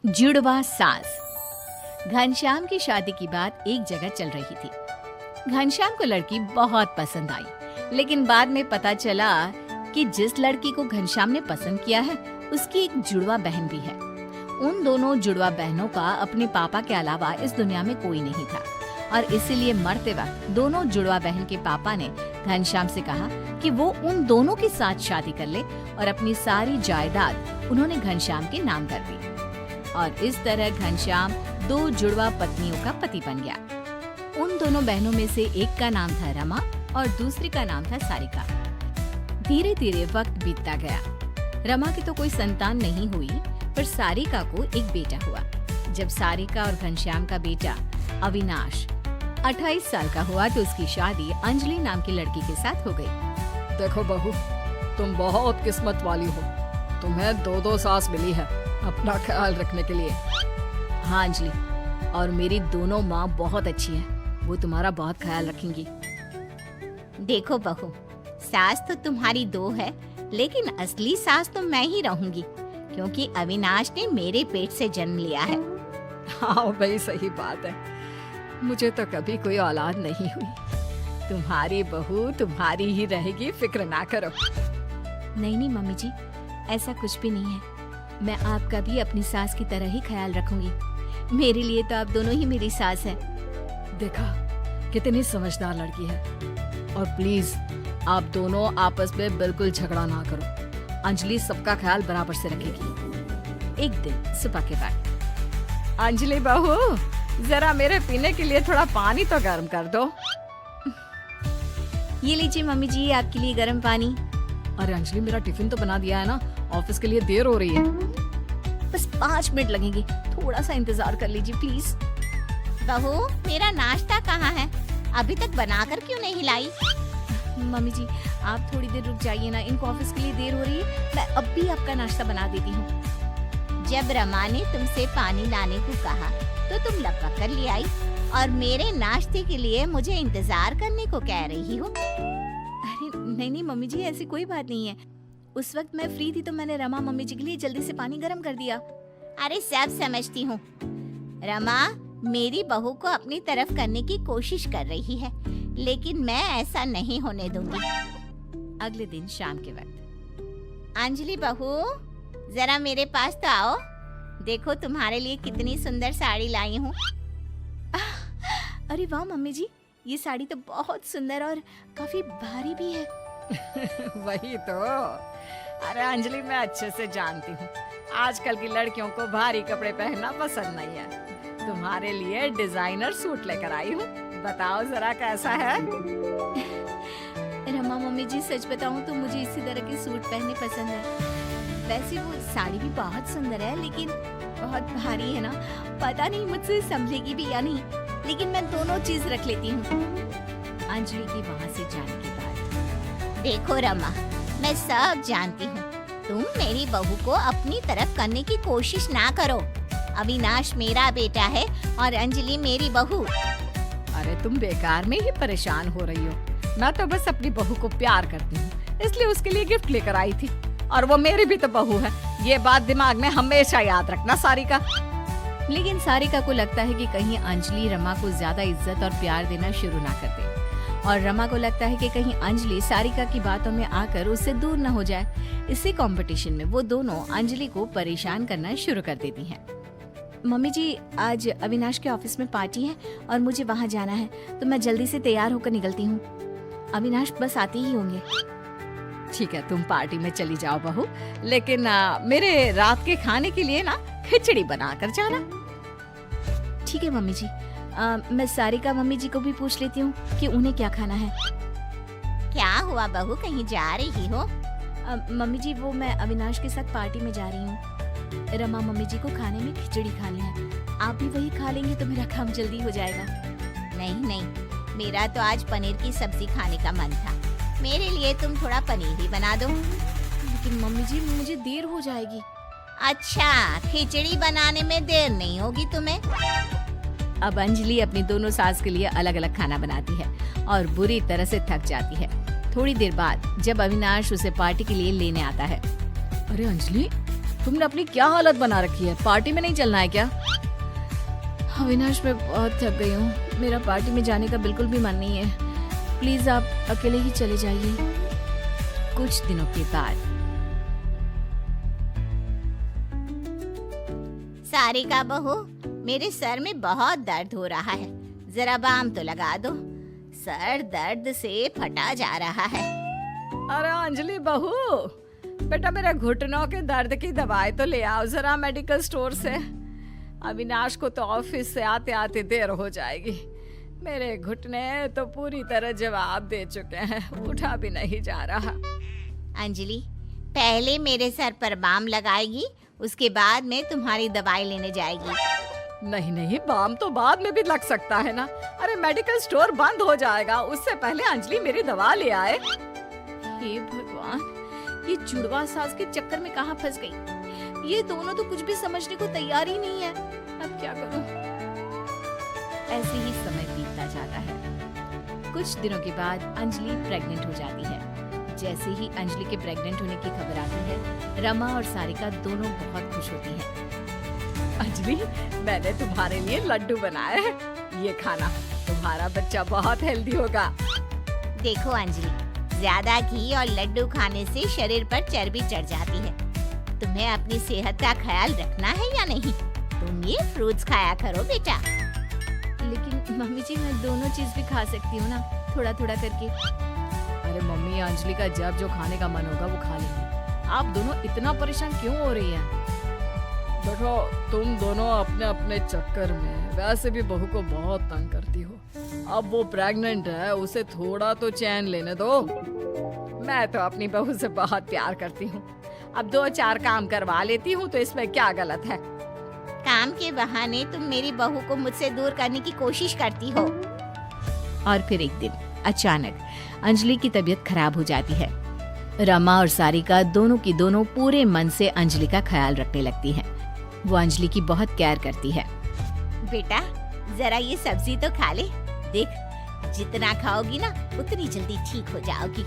जुड़वा सास। घनश्याम की शादी की बात एक जगह चल रही थी। घनश्याम को लड़की बहुत पसंद आई, लेकिन बाद में पता चला कि जिस लड़की को घनश्याम ने पसंद किया है उसकी एक जुड़वा बहन भी है। उन दोनों जुड़वा बहनों का अपने पापा के अलावा इस दुनिया में कोई नहीं था और इसीलिए मरते वक्त दोनों जुड़वा बहन के पापा ने घनश्याम से कहा कि वो उन दोनों के साथ शादी कर ले और अपनी सारी जायदाद उन्होंने घनश्याम के नाम कर दी। और इस तरह घनश्याम दो जुड़वा पत्नियों का पति बन गया। उन दोनों बहनों में से एक का नाम था रमा और दूसरी का नाम था सारिका। धीरे धीरे वक्त बीतता गया। रमा की तो कोई संतान नहीं हुई, पर सारिका को एक बेटा हुआ। जब सारिका और घनश्याम का बेटा अविनाश 28 साल का हुआ तो उसकी शादी अंजलि नाम की लड़की के साथ हो गई। देखो बहू, तुम बहुत किस्मत वाली हो। तुम्हें दो सास मिली है अपना ख्याल रखने के लिए। हाँ अंजलि, और मेरी दोनों माँ बहुत अच्छी है, वो तुम्हारा बहुत ख्याल रखेंगी। देखो बहू, सास तो तुम्हारी दो है, लेकिन असली सास तो मैं ही रहूंगी, क्योंकि अविनाश ने मेरे पेट से जन्म लिया है। हाँ भाई, सही बात है। मुझे तो कभी कोई औलाद नहीं हुई। तुम्हारी बहू तुम्हारी ही रहेगी, फिक्र ना करो। नहीं नहीं मम्मी जी, ऐसा कुछ भी नहीं है। मैं आपका भी अपनी सास की तरह ही ख्याल रखूंगी। मेरे लिए तो आप दोनों ही मेरी सास है। देखा कितनी समझदार लड़की है। और प्लीज आप दोनों आपस में बिल्कुल झगड़ा ना करो। अंजलि सबका ख्याल बराबर से रखेगी। एक दिन सुबह के बाद, अंजलि बहू, जरा मेरे पीने के लिए थोड़ा पानी तो गर्म कर दो। ये लीजिए मम्मी जी, आपके लिए गर्म पानी। अरे अंजलि, मेरा टिफिन तो बना दिया है ना, ऑफिस के लिए देर हो रही है। बस 5 मिनट लगेंगे, थोड़ा सा इंतजार कर लीजिए प्लीज। बहू, मेरा नाश्ता कहाँ है? अभी तक बनाकर क्यों नहीं लाई? मम्मी जी, आप थोड़ी देर रुक जाइए ना, इनको ऑफिस के लिए देर हो रही है। मैं अब भी आपका नाश्ता बना देती हूँ। जब रमा ने तुमसे पानी लाने को कहा तो तुम लपक कर ले आई, और मेरे नाश्ते के लिए मुझे इंतजार करने को कह रही हो। अरे नहीं नहीं मम्मी जी, ऐसी कोई बात नहीं है। उस वक्त मैं फ्री थी तो मैंने रमा मम्मी जी के लिए जल्दी से पानी गर्म कर दिया। अरे सब समझती हूँ। रमा मेरी बहू को अपनी तरफ करने की कोशिश कर रही है, लेकिन मैं ऐसा नहीं होने दूंगी। अगले दिन शाम के वक्त, अंजलि बहू, जरा मेरे पास तो आओ। देखो तुम्हारे लिए कितनी सुंदर साड़ी लाई हूँ। अरे वाह मम्मी जी, ये साड़ी तो बहुत सुंदर और काफी भारी भी है। वही तो। अरे अंजलि, मैं अच्छे से जानती हूँ आजकल की लड़कियों को भारी कपड़े पहनना पसंद नहीं है। तुम्हारे लिए डिजाइनर सूट लेकर आई हूँ, बताओ जरा कैसा है। रमा मम्मी जी, सच बताऊं तो मुझे इसी तरह के सूट पहनने पसंद है। वैसे वो साड़ी भी बहुत सुंदर है, लेकिन बहुत भारी है ना, पता नहीं मुझसे संभलेगी भी या नहीं, लेकिन मैं दोनों चीज रख लेती हूँ। अंजलि की वहाँ से जाने के बाद, देखो रमा, मैं सब जानती हूँ। तुम मेरी बहू को अपनी तरफ करने की कोशिश ना करो। अविनाश मेरा बेटा है और अंजलि मेरी बहू। अरे तुम बेकार में ही परेशान हो रही हो। मैं तो बस अपनी बहू को प्यार करती हूँ, इसलिए उसके लिए गिफ्ट लेकर आई थी। और वो मेरी भी तो बहू है, ये बात दिमाग में हमेशा याद रखना सारिका। लेकिन सारिका को लगता है कि कहीं अंजलि रमा को ज्यादा इज्जत और प्यार देना शुरू ना कर दे, और रमा को लगता है कि कहीं अंजलि सारिका की बातों में आकर उससे दूर न हो जाए। इसी कंपटीशन में वो दोनों अंजलि को परेशान करना शुरू कर देती हैं। मम्मी जी, आज अविनाश के ऑफिस में पार्टी है और मुझे वहाँ जाना है, तो मैं जल्दी से तैयार होकर निकलती हूँ। अविनाश बस आते ही होंगे। ठीक है, तुम पार्टी में चली जाओ बहू, लेकिन मेरे रात के खाने के लिए ना खिचड़ी बना कर जाना। ठीक है मम्मी जी। मैं सारिका मम्मी जी को भी पूछ लेती हूँ कि उन्हें क्या खाना है। क्या हुआ बहू, कहीं जा रही हो? मम्मी जी, वो मैं अविनाश के साथ पार्टी में जा रही हूँ। रमा मम्मी जी को खाने में खिचड़ी खानी है। आप भी वही खा लेंगे तो मेरा काम जल्दी हो जाएगा। नहीं नहीं, मेरा तो आज पनीर की सब्जी खाने का मन था। मेरे लिए तुम थोड़ा पनीर ही बना दो। लेकिन मम्मी जी, मुझे देर हो जाएगी। अच्छा, खिचड़ी बनाने में देर नहीं होगी तुम्हें? अब अंजलि अपनी दोनों सास के लिए अलग अलग खाना बनाती है और बुरी तरह से थक जाती है। थोड़ी देर बाद जब अविनाश उसे पार्टी के लिए लेने आता है, अरे अंजलि, तुमने अपनी क्या हालत बना रखी है? पार्टी में नहीं चलना है क्या? अविनाश, मैं बहुत थक गई हूँ। मेरा पार्टी में जाने का बिल्कुल भी मन नहीं है। प्लीज आप अकेले ही चले जाइए। कुछ दिनों के बाद सारिका बहू, मेरे सर में बहुत दर्द हो रहा है, जरा बाम तो लगा दो। सर दर्द से फटा जा रहा है। अरे अंजलि बहू, बेटा मेरे घुटनों के दर्द की दवाई तो ले आओ जरा मेडिकल स्टोर से। अविनाश को तो ऑफिस से आते आते देर हो जाएगी। मेरे घुटने तो पूरी तरह जवाब दे चुके हैं, उठा भी नहीं जा रहा। अंजलि, पहले मेरे सर पर बाम लगाएगी, उसके बाद में तुम्हारी दवाई लेने जाएगी। नहीं नहीं, बाम तो बाद में भी लग सकता है ना। अरे मेडिकल स्टोर बंद हो जाएगा, उससे पहले अंजलि मेरी दवा ले आए। हे भगवान, ये जुड़वा सास के चक्कर में कहाँ फंस गई। ये दोनों तो कुछ भी समझने को तैयार ही नहीं है। अब क्या करूं? ऐसे ही समय बीतता जाता है। कुछ दिनों के बाद अंजलि प्रेग्नेंट हो जाती है। जैसे ही अंजलि के प्रेग्नेंट होने की खबर आती है, रमा और सारिका दोनों बहुत खुश होती हैं। अंजलि, मैंने तुम्हारे लिए लड्डू बनाए हैं, ये खाना। तुम्हारा बच्चा बहुत हेल्दी होगा। देखो अंजलि, ज्यादा घी और लड्डू खाने से शरीर पर चर्बी चढ़ जाती है। तुम्हें अपनी सेहत का ख्याल रखना है या नहीं? तुम ये फ्रूट्स खाया करो बेटा। लेकिन मम्मी जी, मैं दोनों चीज भी खा सकती हूँ ना, थोड़ा थोड़ा करके। अरे मम्मी, अंजलि का जब जो खाने का मन होगा वो खा लेंगे। आप दोनों इतना परेशान क्यों हो रही हैं? देखो, तुम दोनों अपने अपने चक्कर में वैसे भी बहू को बहुत तंग करती हो। अब वो प्रेग्नेंट है, उसे थोड़ा तो चैन लेने दो। मैं तो अपनी बहू से बहुत प्यार करती हूँ। अब 2-4 काम करवा लेती हूँ तो इसमें क्या गलत है? काम के बहाने तुम मेरी बहू को मुझसे दूर करने की कोशिश करती हो। और फिर एक दिन अचानक अंजलि की तबीयत खराब हो जाती है। रमा और सारिका दोनों की दोनों पूरे मन से अंजलि का ख्याल रखने लगती हैं। वो अंजलि की बहुत केयर करती है। बेटा, जरा ये सब्जी तो खा ले। देख, जितना खाओगी ना उतनी जल्दी ठीक हो जाओगी।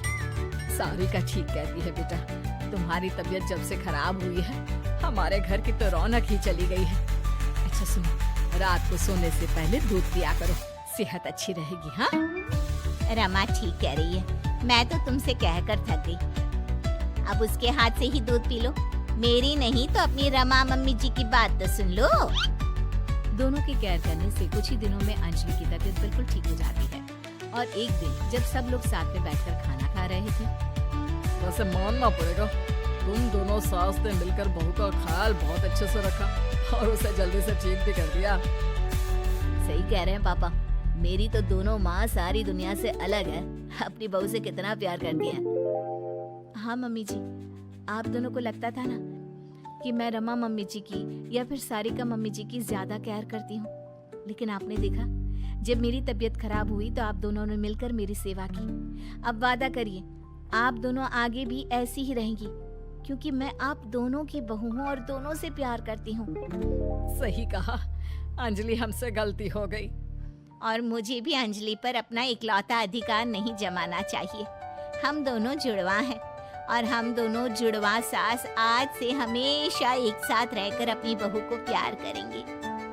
सारिका ठीक कहती है बेटा। तुम्हारी तबीयत जब से खराब हुई है, हमारे घर की तो रौनक ही चली गई है। अच्छा सुनो, रात को सोने से पहले दूध पिया करो, सेहत अच्छी रहेगी। हाँ रमा ठीक कह रही है, मैं तो तुमसे कहकर थक गई। अब उसके हाथ से ही दूध पी लो। मेरी नहीं तो अपनी रमा मम्मी जी की बात तो सुन लो। दोनों के केयर करने से कुछ ही दिनों में अंजलि की तबीयत बिल्कुल ठीक हो जाती है। और एक दिन जब सब लोग साथ में बैठकर खाना खा रहे थे, वैसे मानना पड़ेगा, तुम दोनों सास ने मिलकर बहू का ख्याल बहुत अच्छे से रखा और उसे जल्दी से ठीक भी कर दिया। सही कह रहे हैं पापा, मेरी तो दोनों माँ सारी दुनिया से अलग है। अपनी बहू से कितना प्यार करती है। हाँ मम्मी जी, आप दोनों को लगता था ना कि मैं रमा मम्मी जी की या फिर सारिका मम्मी जी की ज्यादा केयर करती हूँ, लेकिन आपने देखा, जब मेरी तबीयत खराब हुई तो आप दोनों ने मिलकर मेरी सेवा की। अब वादा करिए, आप दोनों आगे भी ऐसी ही रहेंगी, क्योंकि मैं आप दोनों की बहू हूँ और दोनों से प्यार करती हूँ। सही कहा अंजलि, हमसे गलती हो गई। और मुझे भी अंजलि पर अपना इकलौता अधिकार नहीं जमाना चाहिए। हम दोनों जुड़वा हैं और हम दोनों जुड़वा सास आज से हमेशा एक साथ रहकर अपनी बहू को प्यार करेंगे।